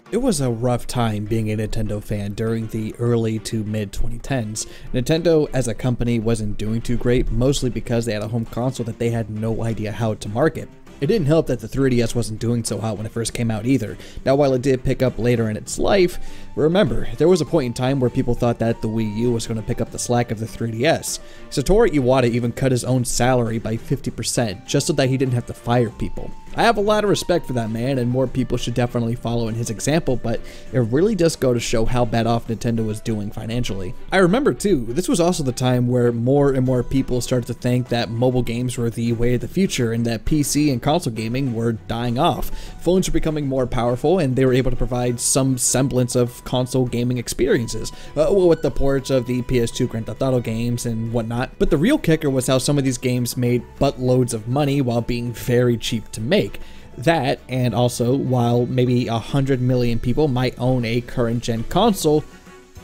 It was a rough time being a Nintendo fan during the early to mid 2010s. Nintendo as a company wasn't doing too great, mostly because they had a home console that they had no idea how to market. It didn't help that the 3DS wasn't doing so hot when it first came out either. Now while it did pick up later in its life, remember, there was a point in time where people thought that the Wii U was going to pick up the slack of the 3DS. Satoru Iwata even cut his own salary by 50% just so that he didn't have to fire people. I have a lot of respect for that man, and more people should definitely follow in his example, but it really does go to show how bad off Nintendo was doing financially. I remember too, this was also the time where more and more people started to think that mobile games were the way of the future and that PC and console gaming were dying off. Phones were becoming more powerful and they were able to provide some semblance of console gaming experiences, with the ports of the PS2 Grand Theft Auto games and whatnot. But the real kicker was how some of these games made buttloads of money while being very cheap to make. That, and also, while maybe 100 million people might own a current-gen console,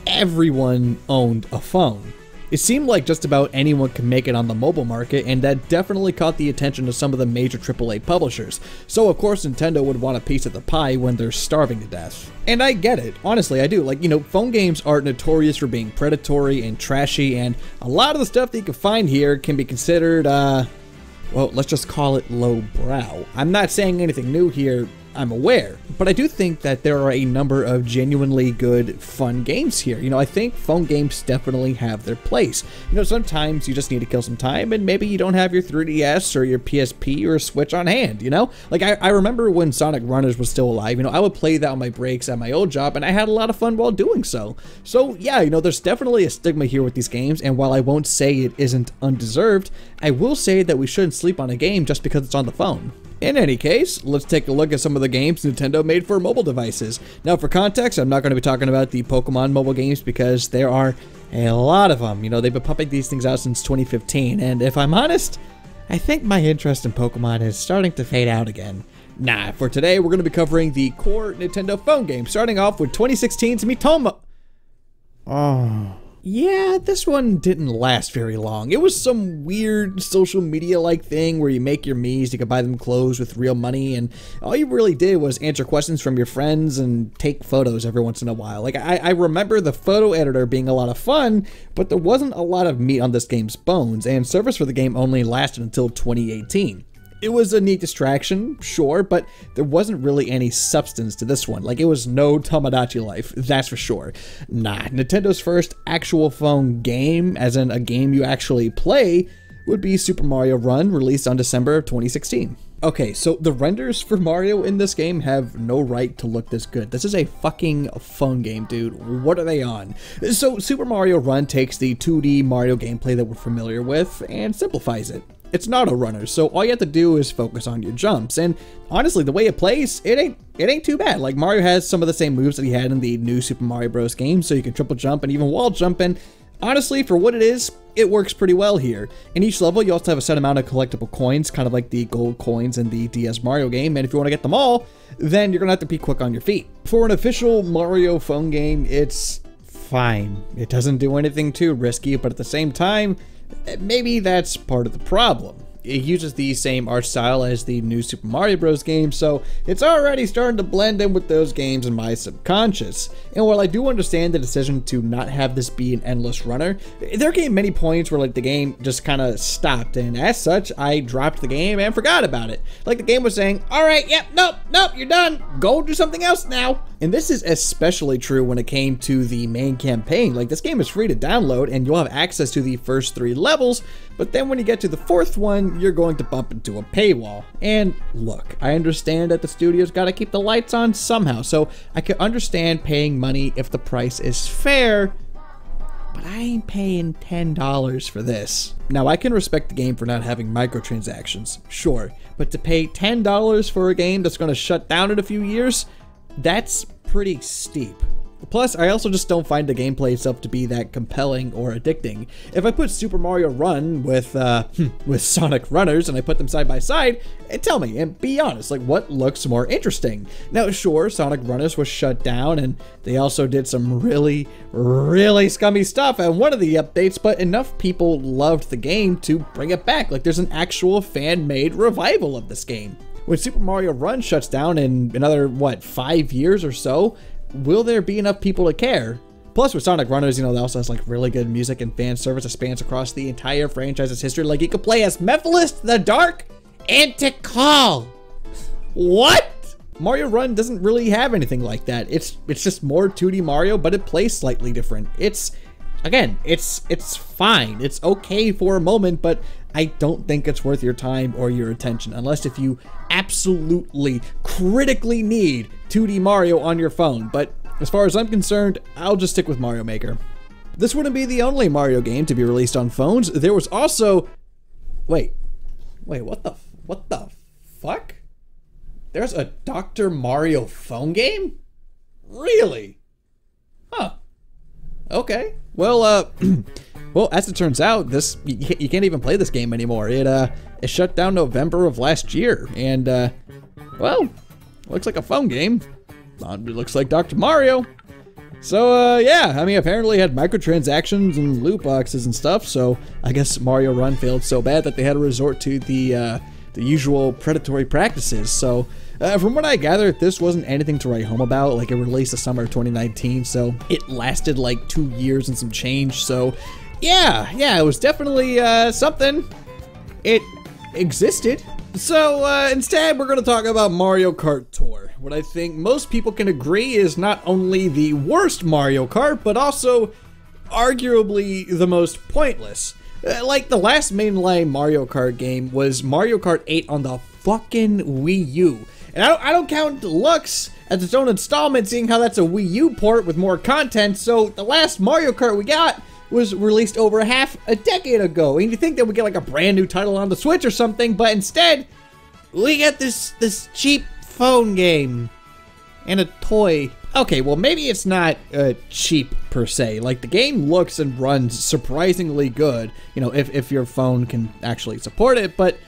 everyone owned a phone. It seemed like just about anyone could make it on the mobile market, and that definitely caught the attention of some of the major AAA publishers. So of course Nintendo would want a piece of the pie when they're starving to death. And I get it, honestly I do. Like, you know, phone games are notorious for being predatory and trashy, and a lot of the stuff that you can find here can be considered, well, let's just call it lowbrow. I'm not saying anything new here, I'm aware, but I do think that there are a number of genuinely good, fun games here. You know, I think phone games definitely have their place. You know, sometimes you just need to kill some time and maybe you don't have your 3DS or your PSP or Switch on hand, you know? Like, I remember when Sonic Runners was still alive, you know, I would play that on my breaks at my old job and I had a lot of fun while doing so. So yeah, you know, there's definitely a stigma here with these games, and while I won't say it isn't undeserved, I will say that we shouldn't sleep on a game just because it's on the phone. In any case, let's take a look at some of the games Nintendo made for mobile devices. Now for context, I'm not going to be talking about the Pokemon mobile games because there are a lot of them. You know, they've been pumping these things out since 2015, and if I'm honest, I think my interest in Pokemon is starting to fade out again. Nah, for today we're going to be covering the core Nintendo phone games, starting off with 2016's Miitomo. Oh. Yeah, this one didn't last very long. It was some weird social media-like thing where you make your Miis, you could buy them clothes with real money, and all you really did was answer questions from your friends and take photos every once in a while. Like, I remember the photo editor being a lot of fun, but there wasn't a lot of meat on this game's bones, and service for the game only lasted until 2018. It was a neat distraction, sure, but there wasn't really any substance to this one. Like, it was no Tomodachi Life, that's for sure. Nah, Nintendo's first actual phone game, as in a game you actually play, would be Super Mario Run, released on December of 2016. Okay, so the renders for Mario in this game have no right to look this good. This is a fucking phone game, dude. What are they on? So Super Mario Run takes the 2D Mario gameplay that we're familiar with and simplifies it. It's an auto runner, so all you have to do is focus on your jumps, and honestly, the way it plays, it ain't too bad. Like, Mario has some of the same moves that he had in the new Super Mario Bros. Game, so you can triple jump and even wall jump, and honestly, for what it is, it works pretty well here. In each level, you also have a set amount of collectible coins, kind of like the gold coins in the DS Mario game, and if you want to get them all, then you're gonna have to be quick on your feet. For an official Mario phone game, it's fine. It doesn't do anything too risky, but at the same time, maybe that's part of the problem. It uses the same art style as the new Super Mario Bros. Game, so it's already starting to blend in with those games in my subconscious. And while I do understand the decision to not have this be an endless runner, there came many points where, like, the game just kind of stopped, and as such, I dropped the game and forgot about it. Like, the game was saying, alright, yep, nope, you're done, go do something else now. And this is especially true when it came to the main campaign. Like, this game is free to download, and you'll have access to the first 3 levels, but then when you get to the 4th one, you're going to bump into a paywall. And look, I understand that the studio's gotta keep the lights on somehow, so I can understand paying money if the price is fair, but I ain't paying $10 for this. Now, I can respect the game for not having microtransactions, sure, but to pay $10 for a game that's gonna shut down in a few years, that's pretty steep. Plus, I also just don't find the gameplay itself to be that compelling or addicting. If I put Super Mario Run with Sonic Runners and I put them side by side, tell me, and be honest, like, what looks more interesting? Now, sure, Sonic Runners was shut down, and they also did some really, really scummy stuff at one of the updates, but enough people loved the game to bring it back. Like, there's an actual fan-made revival of this game. when Super Mario Run shuts down in another, what, 5 years or so, will there be enough people to care? Plus, with Sonic Runners, you know, that also has like really good music and fan service that spans across the entire franchise's history. Like, you could play as Mephiles the Dark and Tikal. What? Mario Run doesn't really have anything like that. It's just more 2D Mario, but it plays slightly different. Again, it's fine. It's okay for a moment, but I don't think it's worth your time or your attention, unless if you absolutely critically need 2D Mario on your phone. But as far as I'm concerned, I'll just stick with Mario Maker. This wouldn't be the only Mario game to be released on phones. There was also... Wait, what the fuck? There's a Dr. Mario phone game? Really? Huh. Okay. Well, well, as it turns out, you can't even play this game anymore. It shut down November of last year, and well, looks like a phone game. It looks like Dr. Mario. So yeah, I mean, apparently it had microtransactions and loot boxes and stuff. So I guess Mario Run failed so bad that they had to resort to the usual predatory practices. So. From what I gathered, this wasn't anything to write home about. Like, it released the summer of 2019, so it lasted like 2 years and some change. So, yeah, it was definitely something. It existed. So, instead, we're going to talk about Mario Kart Tour. What I think most people can agree is not only the worst Mario Kart, but also arguably the most pointless. Like, the last mainline Mario Kart game was Mario Kart 8 on the fucking Wii U. And I don't count Deluxe as its own installment, seeing how that's a Wii U port with more content. So the last Mario Kart we got was released over half a decade ago. And you think that we get like a brand new title on the Switch or something, but instead we get this cheap phone game and a toy. Okay, well, maybe it's not cheap per se. Like, the game looks and runs surprisingly good, you know, if your phone can actually support it, but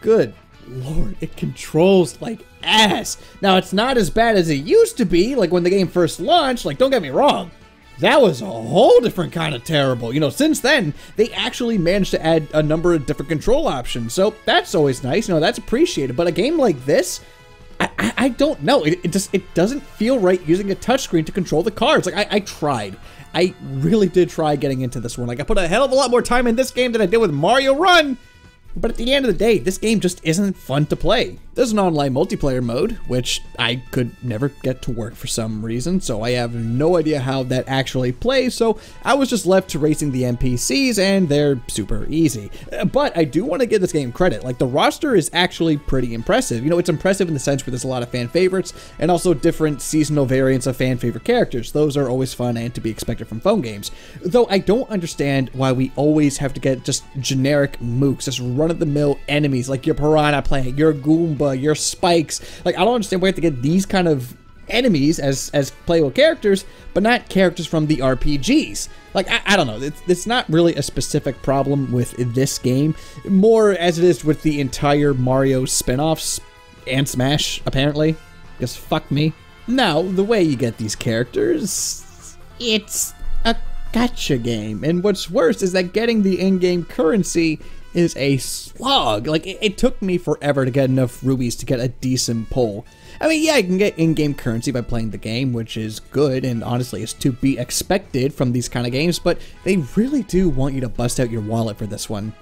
good Lord, it controls like ass. Now, it's not as bad as it used to be, like when the game first launched. Like, don't get me wrong, that was a whole different kind of terrible. You know, since then, they actually managed to add a number of different control options, so that's always nice. You know, that's appreciated. But a game like this, I don't know. It doesn't feel right using a touchscreen to control the cars. Like, I tried. I really did try getting into this one. Like, I put a hell of a lot more time in this game than I did with Mario Run. But at the end of the day, this game just isn't fun to play. There's an online multiplayer mode, which I could never get to work for some reason, so I have no idea how that actually plays, so I was just left to racing the NPCs, and they're super easy. But I do want to give this game credit. Like, the roster is actually pretty impressive. You know, it's impressive in the sense where there's a lot of fan favorites, and also different seasonal variants of fan favorite characters. Those are always fun and to be expected from phone games. Though I don't understand why we always have to get just generic mooks, just run-of-the-mill enemies, like your Piranha Plant, your Goomba, your Spikes. Like, I don't understand why we have to get these kind of enemies as playable characters, but not characters from the RPGs. Like, I don't know, it's not really a specific problem with this game, more as it is with the entire Mario spin-offs and Smash, apparently, because fuck me. Now, the way you get these characters, it's a gacha game, and what's worse is that getting the in-game currency is a slog. Like, it took me forever to get enough rubies to get a decent pull. I mean, yeah, I can get in-game currency by playing the game, which is good, and honestly is to be expected from these kind of games, but they really do want you to bust out your wallet for this one.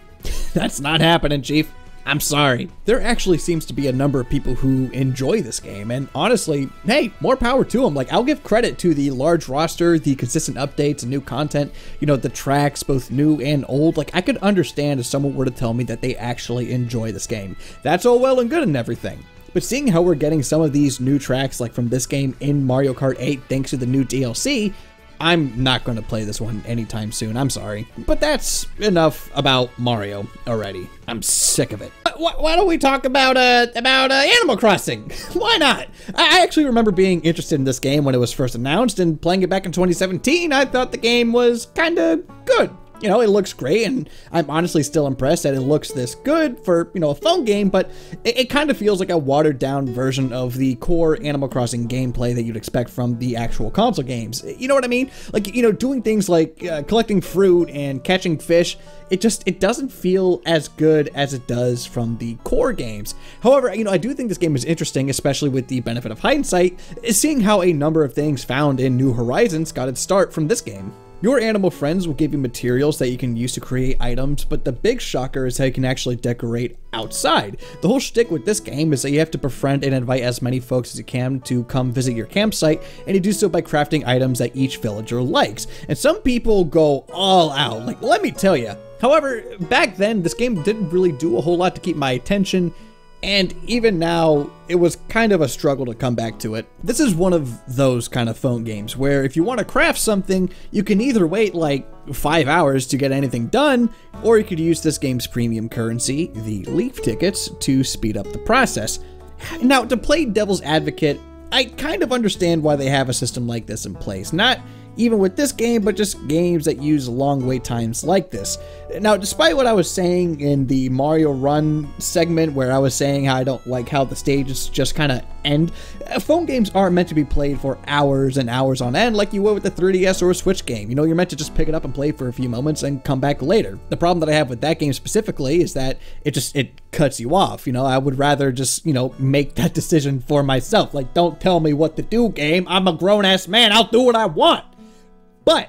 That's not happening, Chief. I'm sorry. There actually seems to be a number of people who enjoy this game, and honestly, hey, more power to them. Like, I'll give credit to the large roster, the consistent updates and new content, you know, the tracks, both new and old. Like, I could understand if someone were to tell me that they actually enjoy this game. That's all well and good and everything. But seeing how we're getting some of these new tracks, like from this game in Mario Kart 8, thanks to the new DLC, I'm not going to play this one anytime soon, I'm sorry. But that's enough about Mario already. I'm sick of it. Why don't we talk about Animal Crossing? Why not? I actually remember being interested in this game when it was first announced, and playing it back in 2017, I thought the game was kinda good. You know, it looks great, and I'm honestly still impressed that it looks this good for, you know, a phone game, but it kind of feels like a watered down version of the core Animal Crossing gameplay that you'd expect from the actual console games. You know what I mean? Like, you know, doing things like collecting fruit and catching fish, it doesn't feel as good as it does from the core games. However, you know, I do think this game is interesting, especially with the benefit of hindsight, is seeing how a number of things found in New Horizons got its start from this game. Your animal friends will give you materials that you can use to create items, but the big shocker is how you can actually decorate outside. The whole shtick with this game is that you have to befriend and invite as many folks as you can to come visit your campsite, and you do so by crafting items that each villager likes. And some people go all out, like, let me tell you. However, back then, this game didn't really do a whole lot to keep my attention, and even now, it was kind of a struggle to come back to it. This is one of those kind of phone games where if you want to craft something, you can either wait like 5 hours to get anything done, or you could use this game's premium currency, the Leaf tickets, to speed up the process. Now, to play devil's advocate, I kind of understand why they have a system like this in place. Not even with this game, but just games that use long wait times like this. Now, despite what I was saying in the Mario Run segment, where I was saying how I don't like how the stages just kind of end, phone games aren't meant to be played for hours and hours on end like you would with a 3DS or a Switch game. You know, you're meant to just pick it up and play for a few moments and come back later. The problem that I have with that game specifically is that it cuts you off. You know, I would rather just, you know, make that decision for myself. Like, don't tell me what to do, game. I'm a grown-ass man. I'll do what I want. But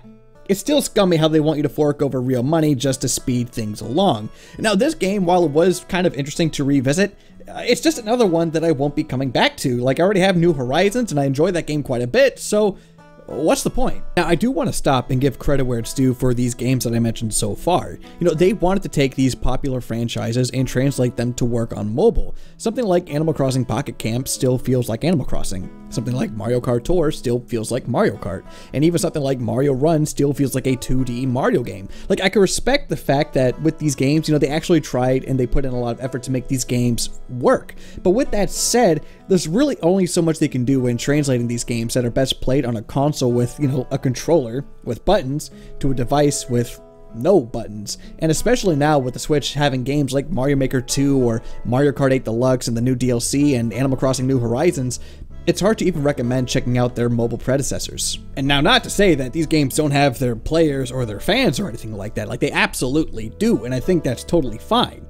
it's still scummy how they want you to fork over real money just to speed things along. Now, this game, while it was kind of interesting to revisit, it's just another one that I won't be coming back to. Like, I already have New Horizons, and I enjoy that game quite a bit, so what's the point? Now, I do want to stop and give credit where it's due for these games that I mentioned so far. You know, they wanted to take these popular franchises and translate them to work on mobile. Something like Animal Crossing Pocket Camp still feels like Animal Crossing. Something like Mario Kart Tour still feels like Mario Kart. And even something like Mario Run still feels like a 2D Mario game. Like, I can respect the fact that with these games, you know, they actually tried and they put in a lot of effort to make these games work. But with that said, there's really only so much they can do when translating these games that are best played on a console with, you know, a controller with buttons to a device with no buttons. And especially now with the Switch having games like Mario Maker 2 or Mario Kart 8 Deluxe and the new DLC and Animal Crossing New Horizons, it's hard to even recommend checking out their mobile predecessors. And now, not to say that these games don't have their players or their fans or anything like that. Like, they absolutely do, and I think that's totally fine.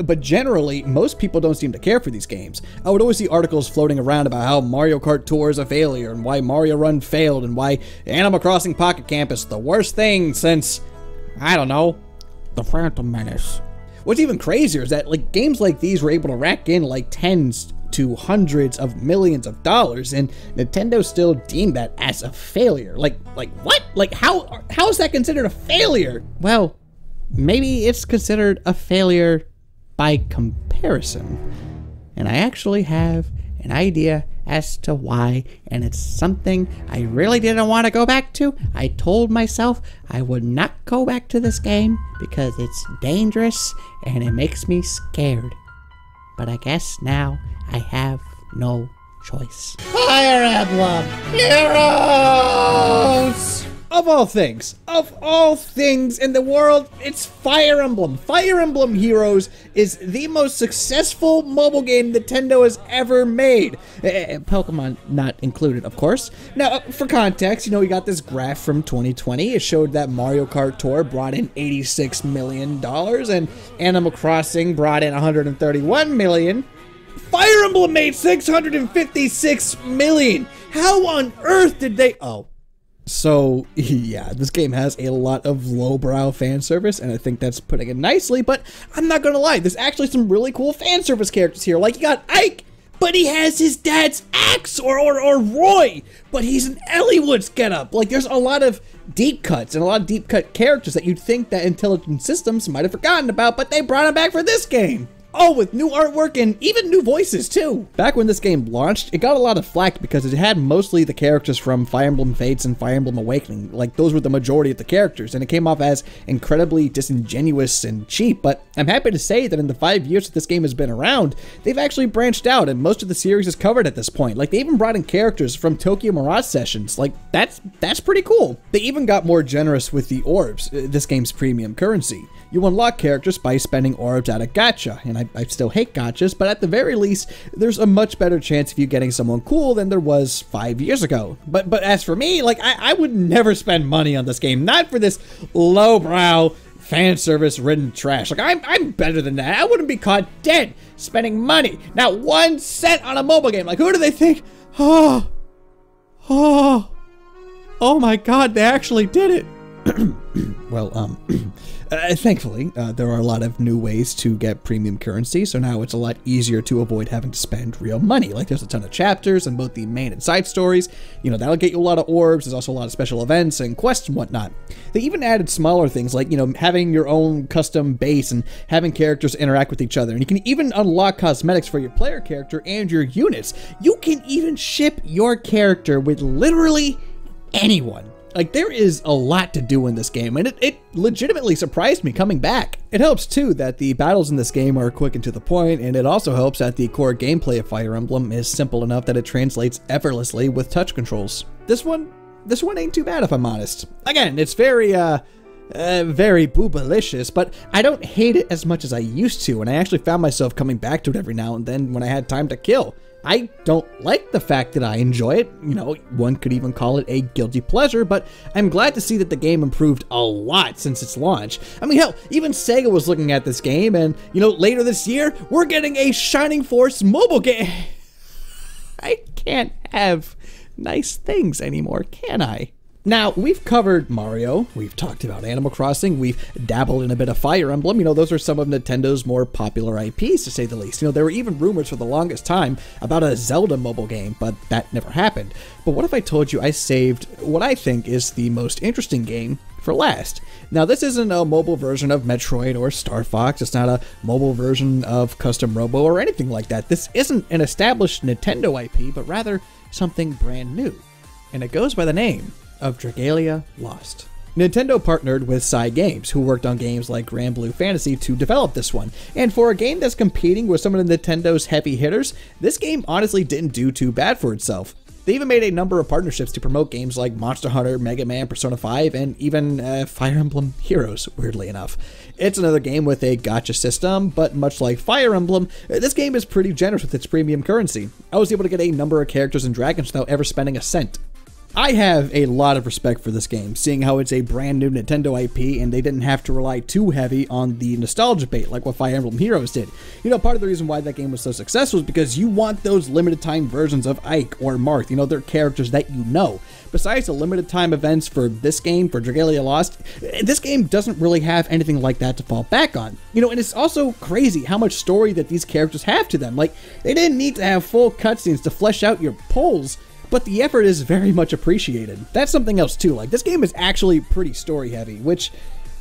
But generally, most people don't seem to care for these games. I would always see articles floating around about how Mario Kart Tour is a failure, and why Mario Run failed, and why Animal Crossing Pocket Camp is the worst thing since, I don't know, The Phantom Menace. What's even crazier is that, like, games like these were able to rack in like tens to hundreds of millions of dollars, and Nintendo still deemed that as a failure. Like what? Like, how is that considered a failure? Well, maybe it's considered a failure by comparison. And I actually have an idea as to why, and it's something I really didn't want to go back to. I told myself I would not go back to this game because it's dangerous and it makes me scared. But I guess now I have no choice. Fire Emblem Heroes! Of all things in the world, it's Fire Emblem. Fire Emblem Heroes is the most successful mobile game Nintendo has ever made. Pokemon not included, of course. Now, for context, you know, we got this graph from 2020. It showed that Mario Kart Tour brought in $86 million, and Animal Crossing brought in $131 million. Fire Emblem made $656 million. How on earth did they... Oh. So, yeah, this game has a lot of lowbrow fan service, and I think that's putting it nicely, but I'm not gonna lie, there's actually some really cool fan service characters here. Like, you got Ike, but he has his dad's axe, or Roy, but he's an Ellywoods getup. Like, there's a lot of deep cuts, and a lot of deep cut characters that you'd think that Intelligent Systems might have forgotten about, but they brought them back for this game. Oh, with new artwork and even new voices too. Back when this game launched, it got a lot of flack because it had mostly the characters from Fire Emblem Fates and Fire Emblem Awakening. Like, those were the majority of the characters, and it came off as incredibly disingenuous and cheap. But I'm happy to say that in the 5 years that this game has been around, they've actually branched out, and most of the series is covered at this point. Like, they even brought in characters from Tokyo Mirage Sessions. Like, that's pretty cool. They even got more generous with the orbs, this game's premium currency. You unlock characters by spending orbs at a gacha, and I still hate gachas, but at the very least, there's a much better chance of you getting someone cool than there was 5 years ago. But as for me, like, I would never spend money on this game, not for this lowbrow, fan service ridden trash. Like, I'm better than that. I wouldn't be caught dead spending money, not 1 cent on a mobile game. Like, who do they think? Oh my God, they actually did it. Well, thankfully, there are a lot of new ways to get premium currency, so now it's a lot easier to avoid having to spend real money. Like, there's a ton of chapters in both the main and side stories. You know, that'll get you a lot of orbs. There's also a lot of special events and quests and whatnot. They even added smaller things like, you know, having your own custom base and having characters interact with each other. And you can even unlock cosmetics for your player character and your units. You can even ship your character with literally anyone. Like, there is a lot to do in this game, and it legitimately surprised me coming back. It helps, too, that the battles in this game are quick and to the point, and it also helps that the core gameplay of Fire Emblem is simple enough that it translates effortlessly with touch controls. This one ain't too bad, if I'm honest. Again, it's very boobalicious, but I don't hate it as much as I used to, and I actually found myself coming back to it every now and then when I had time to kill. I don't like the fact that I enjoy it. You know, one could even call it a guilty pleasure, but I'm glad to see that the game improved a lot since its launch. I mean, hell, even Sega was looking at this game, and, you know, later this year, we're getting a Shining Force mobile game. I can't have nice things anymore, can I? Now, we've covered Mario, we've talked about Animal Crossing, we've dabbled in a bit of Fire Emblem. You know, those are some of Nintendo's more popular IPs, to say the least. You know, there were even rumors for the longest time about a Zelda mobile game, but that never happened. But what if I told you I saved what I think is the most interesting game for last? Now, this isn't a mobile version of Metroid or Star Fox. It's not a mobile version of Custom Robo or anything like that. This isn't an established Nintendo IP, but rather something brand new. And it goes by the name of Dragalia Lost. Nintendo partnered with Cygames, who worked on games like Grand Blue Fantasy, to develop this one. And for a game that's competing with some of Nintendo's heavy hitters, this game honestly didn't do too bad for itself. They even made a number of partnerships to promote games like Monster Hunter, Mega Man, Persona 5, and even Fire Emblem Heroes, weirdly enough. It's another game with a gacha system, but much like Fire Emblem, this game is pretty generous with its premium currency. I was able to get a number of characters and dragons without ever spending a cent. I have a lot of respect for this game, seeing how it's a brand new Nintendo IP and they didn't have to rely too heavy on the nostalgia bait like what Fire Emblem Heroes did. You know, part of the reason why that game was so successful is because you want those limited time versions of Ike or Marth. You know, they're characters that you know. Besides the limited time events for this game, for Dragalia Lost, this game doesn't really have anything like that to fall back on. You know, and it's also crazy how much story that these characters have to them. Like, they didn't need to have full cutscenes to flesh out your poles, but the effort is very much appreciated. That's something else too. Like, this game is actually pretty story heavy, which,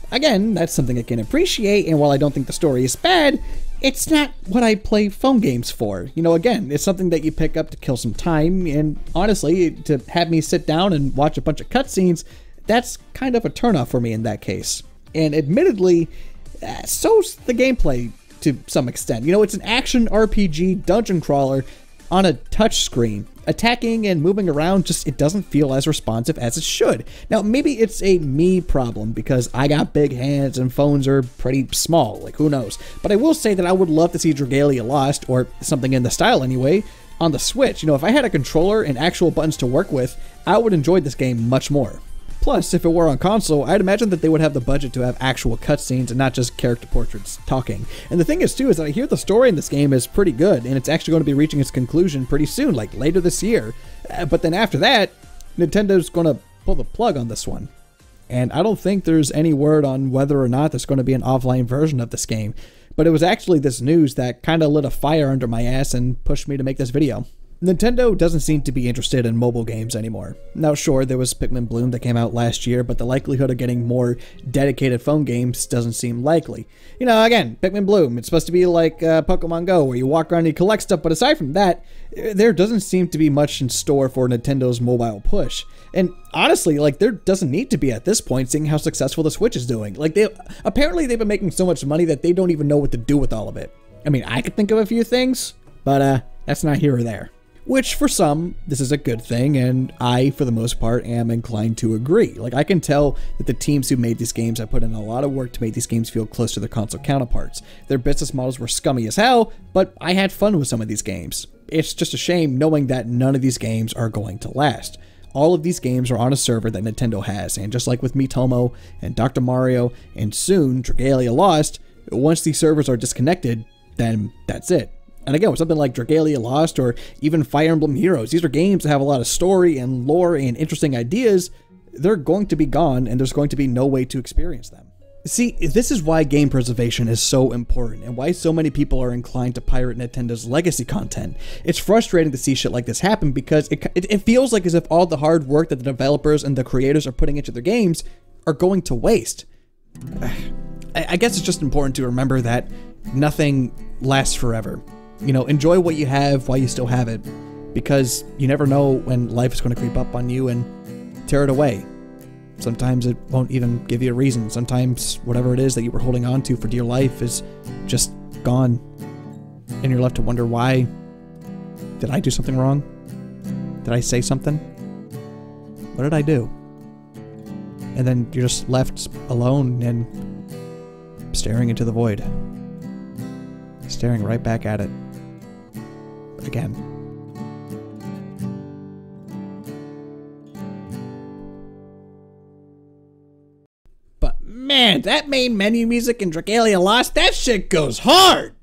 again, that's something I can appreciate, and while I don't think the story is bad, it's not what I play phone games for. You know, again, it's something that you pick up to kill some time, and honestly, to have me sit down and watch a bunch of cutscenes, that's kind of a turnoff for me in that case. And admittedly, so's the gameplay to some extent. You know, it's an action RPG dungeon crawler on a touch screen. Attacking and moving around, just, it doesn't feel as responsive as it should. Now, maybe it's a me problem because I got big hands and phones are pretty small, like, who knows. But I will say that I would love to see Dragalia Lost, or something in the style anyway, on the Switch. You know, if I had a controller and actual buttons to work with, I would enjoy this game much more. Plus, if it were on console, I'd imagine that they would have the budget to have actual cutscenes and not just character portraits talking. And the thing is, too, is that I hear the story in this game is pretty good, and it's actually going to be reaching its conclusion pretty soon, like later this year. But then after that, Nintendo's going to pull the plug on this one. And I don't think there's any word on whether or not there's going to be an offline version of this game. But it was actually this news that kind of lit a fire under my ass and pushed me to make this video. Nintendo doesn't seem to be interested in mobile games anymore. Now sure, there was Pikmin Bloom that came out last year, but the likelihood of getting more dedicated phone games doesn't seem likely. You know, again, Pikmin Bloom, it's supposed to be like Pokemon Go, where you walk around and you collect stuff, but aside from that, there doesn't seem to be much in store for Nintendo's mobile push. And honestly, like, there doesn't need to be at this point, seeing how successful the Switch is doing. Like, apparently they've been making so much money that they don't even know what to do with all of it. I mean, I could think of a few things, but that's not here or there. Which, for some, this is a good thing, and I, for the most part, am inclined to agree. Like, I can tell that the teams who made these games have put in a lot of work to make these games feel close to their console counterparts. Their business models were scummy as hell, but I had fun with some of these games. It's just a shame knowing that none of these games are going to last. All of these games are on a server that Nintendo has, and just like with Miitomo and Dr. Mario, and soon Dragalia Lost, once these servers are disconnected, then that's it. And again, with something like Dragalia Lost or even Fire Emblem Heroes, these are games that have a lot of story and lore and interesting ideas. They're going to be gone, and there's going to be no way to experience them. See, this is why game preservation is so important, and why so many people are inclined to pirate Nintendo's legacy content. It's frustrating to see shit like this happen, because it feels like as if all the hard work that the developers and the creators are putting into their games are going to waste. I guess it's just important to remember that nothing lasts forever. You know, enjoy what you have while you still have it, because you never know when life is going to creep up on you and tear it away. Sometimes it won't even give you a reason. Sometimes whatever it is that you were holding on to for dear life is just gone, and you're left to wonder, why did I do something wrong? Did I say something? What did I do? And then you're just left alone and staring into the void. Staring right back at it. Again. But man, that main menu music in Dragalia Lost, that shit goes hard!